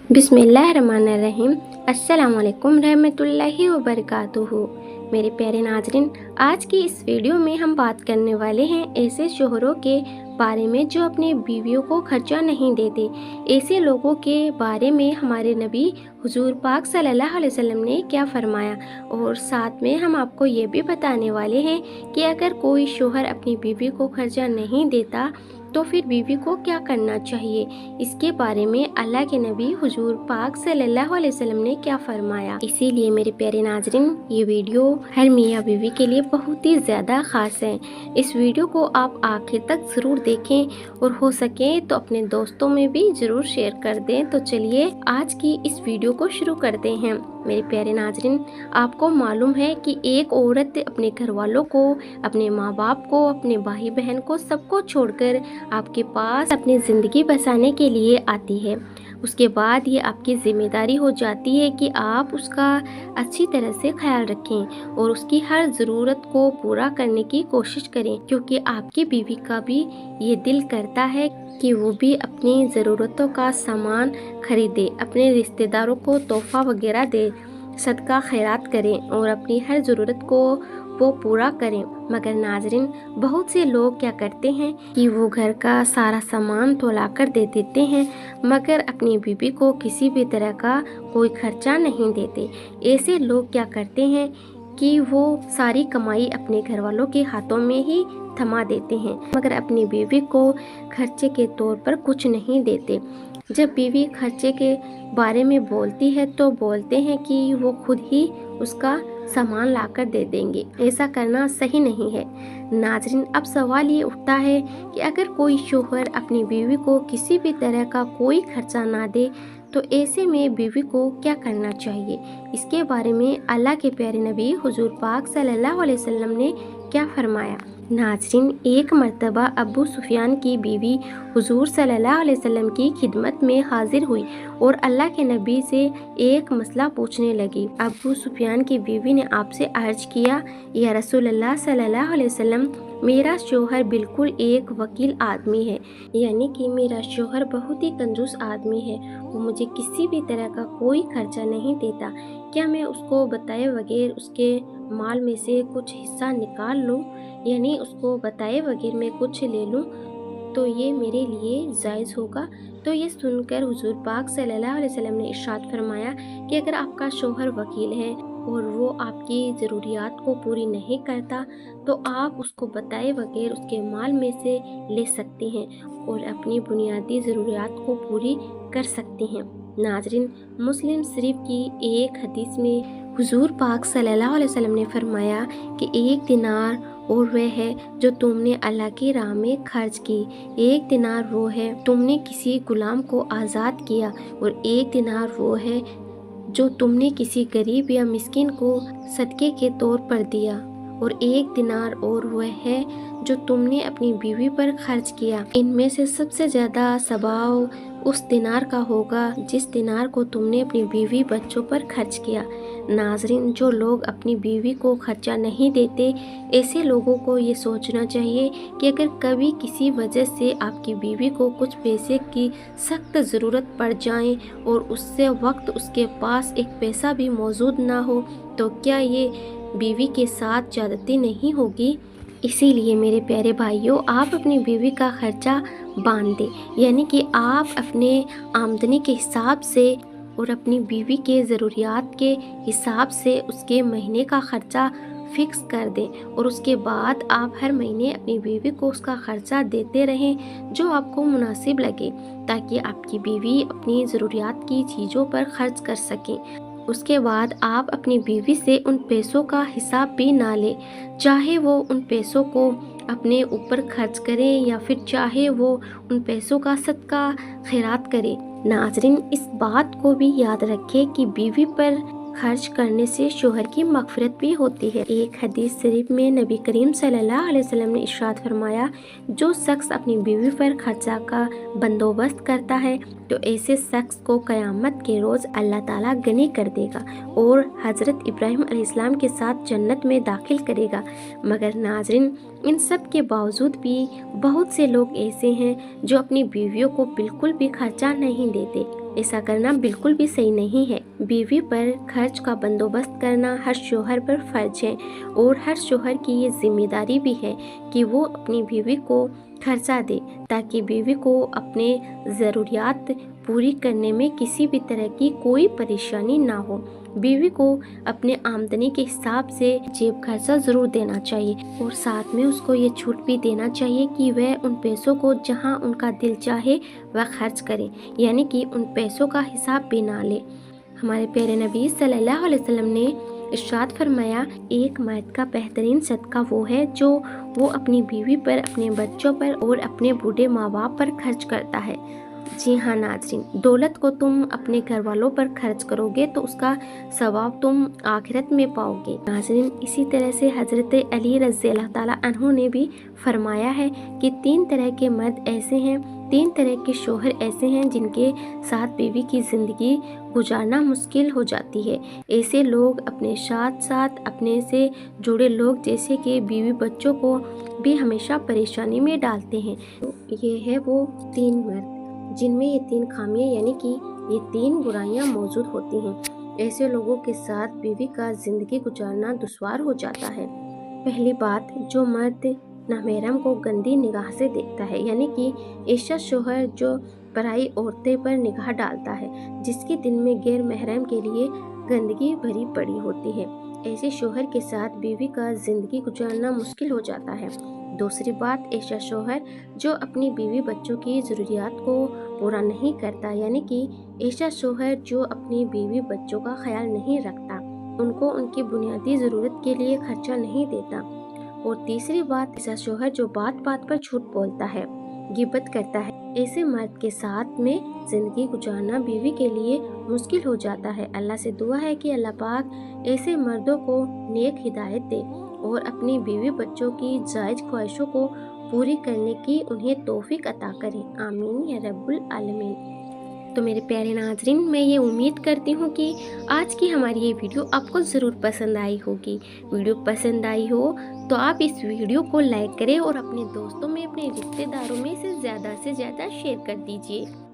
बिस्मिल्लाहिर्रहमानिर्रहीम। अस्सलामुअलैकुम रहमतुल्लाहि व बरकातुहू। मेरे प्यारे नाज़रीन, आज की इस वीडियो में हम बात करने वाले हैं ऐसे शोहरों के बारे में जो अपनी बीवियों को खर्चा नहीं देते। ऐसे लोगों के बारे में हमारे नबी हुजूर पाक सल्लल्लाहु अलैहि वसल्लम ने क्या फरमाया, और साथ में हम आपको ये भी बताने वाले हैं कि अगर कोई शोहर अपनी बीवी को खर्चा नहीं देता तो फिर बीवी को क्या करना चाहिए। इसके बारे में अल्लाह के नबी हुजूर पाक सल्लल्लाहु अलैहि वसल्लम ने क्या फरमाया। इसीलिए मेरे प्यारे नाज़रीन, ये वीडियो हर मियाँ बीवी के लिए बहुत ही ज़्यादा ख़ास है। इस वीडियो को आप आखिर तक ज़रूर देखें और हो सके तो अपने दोस्तों में भी ज़रूर शेयर कर दें। तो चलिए आज की इस वीडियो को शुरू करते हैं। मेरे प्यारे नाज़रीन, आपको मालूम है कि एक औरत अपने घर वालों को, अपने माँ बाप को, अपने भाई बहन को, सबको छोड़कर आपके पास अपनी ज़िंदगी बसाने के लिए आती है। उसके बाद ये आपकी ज़िम्मेदारी हो जाती है कि आप उसका अच्छी तरह से ख्याल रखें और उसकी हर ज़रूरत को पूरा करने की कोशिश करें, क्योंकि आपकी बीवी का भी ये दिल करता है कि वो भी अपनी ज़रूरतों का सामान खरीदे, अपने रिश्तेदारों को तोहफ़ा वगैरह दे, सदका खैरात करें और अपनी हर ज़रूरत को वो पूरा करें। मगर नाज़रीन, बहुत से लोग क्या करते हैं कि वो घर का सारा सामान तो ला कर दे देते हैं, मगर अपनी बीवी को किसी भी तरह का कोई खर्चा नहीं देते। ऐसे लोग क्या करते हैं कि वो सारी कमाई अपने घर वालों के हाथों में ही थमा देते हैं, मगर अपनी बीवी को खर्चे के तौर पर कुछ नहीं देते। जब बीवी खर्चे के बारे में बोलती है तो बोलते हैं कि वो खुद ही उसका सामान लाकर दे देंगे। ऐसा करना सही नहीं है। नाज़रीन, अब सवाल ये उठता है कि अगर कोई शोहर अपनी बीवी को किसी भी तरह का कोई खर्चा ना दे तो ऐसे में बीवी को क्या करना चाहिए। इसके बारे में अल्लाह के प्यारे नबी हुजूर पाक सल्लल्लाहु अलैहि वसल्लम ने क्या फरमाया। नाज़रीन, एक मर्तबा अबू सुफियान की बीवी हुजूर सल्लल्लाहु अलैहि वसल्लम की खिदमत में हाजिर हुई और अल्लाह के नबी से एक मसला पूछने लगी। अबू सुफियान की बीवी ने आपसे अर्ज किया, या रसूलल्लाह सल्लल्लाहु अलैहि वसल्लम, मेरा शोहर बिल्कुल एक वकील आदमी है, यानी कि मेरा शोहर बहुत ही कंजूस आदमी है। वो मुझे किसी भी तरह का कोई खर्चा नहीं देता। क्या मैं उसको बताए बगैर उसके माल में से कुछ हिस्सा निकाल लूँ, यानी उसको बताए बगैर मैं कुछ ले लूँ, तो ये मेरे लिए जायज़ होगा। तो ये सुनकर हुजूर पाक सल्लल्लाहु अलैहि वसल्लम ने इरशाद फरमाया कि अगर आपका शोहर वकील है और वो आपकी ज़रूरियात को पूरी नहीं करता तो आप उसको बताए बगैर उसके माल में से ले सकते हैं और अपनी बुनियादी ज़रूरियात को पूरी कर सकते हैं। नाज़रीन, मुस्लिम शरीफ की एक हदीस में हुजूर पाक सल्लल्लाहु अलैहि वसल्लम ने फरमाया कि एक दिनार और वह है जो तुमने अल्लाह की राह में खर्च की, एक दिनार वो है तुमने किसी गुलाम को आज़ाद किया, और एक दिनार वो है जो तुमने किसी गरीब या मिस्किन को सदके के तौर पर दिया, और एक दिनार और वह है जो तुमने अपनी बीवी पर खर्च किया। इनमें से सबसे ज़्यादा सवाब उस दिनार का होगा जिस दिनार को तुमने अपनी बीवी बच्चों पर खर्च किया। नाज़रीन, जो लोग अपनी बीवी को खर्चा नहीं देते, ऐसे लोगों को ये सोचना चाहिए कि अगर कभी किसी वजह से आपकी बीवी को कुछ पैसे की सख्त ज़रूरत पड़ जाए और उससे वक्त उसके पास एक पैसा भी मौजूद ना हो, तो क्या ये बीवी के साथ ज़्यादती नहीं होगी। इसीलिए मेरे प्यारे भाइयों, आप अपनी बीवी का खर्चा बांध दें, यानी कि आप अपने आमदनी के हिसाब से और अपनी बीवी के ज़रूरियात के हिसाब से उसके महीने का ख़र्चा फिक्स कर दें, और उसके बाद आप हर महीने अपनी बीवी को उसका ख़र्चा देते रहें जो आपको मुनासिब लगे, ताकि आपकी बीवी अपनी ज़रूरियात की चीज़ों पर खर्च कर सकें। उसके बाद आप अपनी बीवी से उन पैसों का हिसाब भी ना लें, चाहे वो उन पैसों को अपने ऊपर खर्च करें या फिर चाहे वो उन पैसों का सदका खैरात करें। नाज़रीन, इस बात को भी याद रखें कि बीवी पर खर्च करने से शोहर की मग़फ़िरत भी होती है। एक हदीस शरीफ में नबी करीम सल्लल्लाहु अलैहि वसल्लम ने इरशाद फरमाया, जो शख्स अपनी बीवी पर खर्चा का बंदोबस्त करता है तो ऐसे शख्स को क़यामत के रोज़ अल्लाह ताला गनी कर देगा और हज़रत इब्राहीम अलैहिस्सलाम के साथ जन्नत में दाखिल करेगा। मगर नाज़रीन, इन सब के बावजूद भी बहुत से लोग ऐसे हैं जो अपनी बीवियों को बिल्कुल भी खर्चा नहीं देते। ऐसा करना बिल्कुल भी सही नहीं है। बीवी पर खर्च का बंदोबस्त करना हर शौहर पर फर्ज है और हर शौहर की ये जिम्मेदारी भी है कि वो अपनी बीवी को खर्चा दे ताकि बीवी को अपने ज़रूरियात पूरी करने में किसी भी तरह की कोई परेशानी ना हो। बीवी को अपने आमदनी के हिसाब से जेब खर्चा ज़रूर देना चाहिए और साथ में उसको ये छूट भी देना चाहिए कि वह उन पैसों को जहां उनका दिल चाहे वह खर्च करे, यानी कि उन पैसों का हिसाब भी ना ले। हमारे प्यारे नबी सल्लल्लाहु अलैहि वसल्लम ने इरशाद फरमाया, एक मर्द का बेहतरीन सदका वो है जो वो अपनी बीवी पर, अपने बच्चों पर और अपने बूढ़े माँ बाप पर खर्च करता है। जी हाँ नाज़रीन, दौलत को तुम अपने घर वालों पर खर्च करोगे तो उसका सवाब तुम आखिरत में पाओगे। नाज़रीन, इसी तरह से हज़रत अली रज़ियल्लाहु ताला अन्हु ने भी फरमाया है कि 3 तरह के मर्द ऐसे हैं, 3 तरह के शौहर ऐसे हैं जिनके साथ बीवी की ज़िंदगी गुजारना मुश्किल हो जाती है। ऐसे लोग अपने साथ साथ अपने से जुड़े लोग जैसे कि बीवी बच्चों को भी हमेशा परेशानी में डालते हैं। तो ये है वो 3 मर्द जिनमें ये 3 खामियां यानी कि ये 3 बुराइयां मौजूद होती हैं। ऐसे लोगों के साथ बीवी का ज़िंदगी गुजारना दुश्वार हो जाता है। पहली बात, जो मर्द नामहरम को गंदी निगाह से देखता है, यानी कि ऐसा शौहर जो पराई औरतें पर निगाह डालता है, जिसके दिल में गैर महरम के लिए गंदगी भरी पड़ी होती है। ऐसे शौहर के साथ बीवी का ज़िंदगी गुजारना मुश्किल हो जाता है। दूसरी बात, ऐसा शौहर जो अपनी बीवी बच्चों की ज़रूरियात को पूरा नहीं करता, यानी कि ऐसा शौहर जो अपनी बीवी बच्चों का ख्याल नहीं रखता, उनको उनकी बुनियादी ज़रूरत के लिए खर्चा नहीं देता। और तीसरी बात, ऐसा शौहर जो बात बात पर झूठ बोलता है, गिबत करता है। ऐसे मर्द के साथ में ज़िंदगी गुजारना बीवी के लिए मुश्किल हो जाता है। अल्लाह से दुआ है कि अल्लाह पाक ऐसे मर्दों को नेक हिदायत दे और अपनी बीवी बच्चों की जायज़ ख्वाहिशों को पूरी करने की उन्हें तौफीक अता करें। आमीन या रब्बुल आलमीन। तो मेरे प्यारे नाज़रीन, मैं ये उम्मीद करती हूँ कि आज की हमारी ये वीडियो आपको ज़रूर पसंद आई होगी। वीडियो पसंद आई हो तो आप इस वीडियो को लाइक करें और अपने दोस्तों में, अपने रिश्तेदारों में से ज़्यादा शेयर कर दीजिए।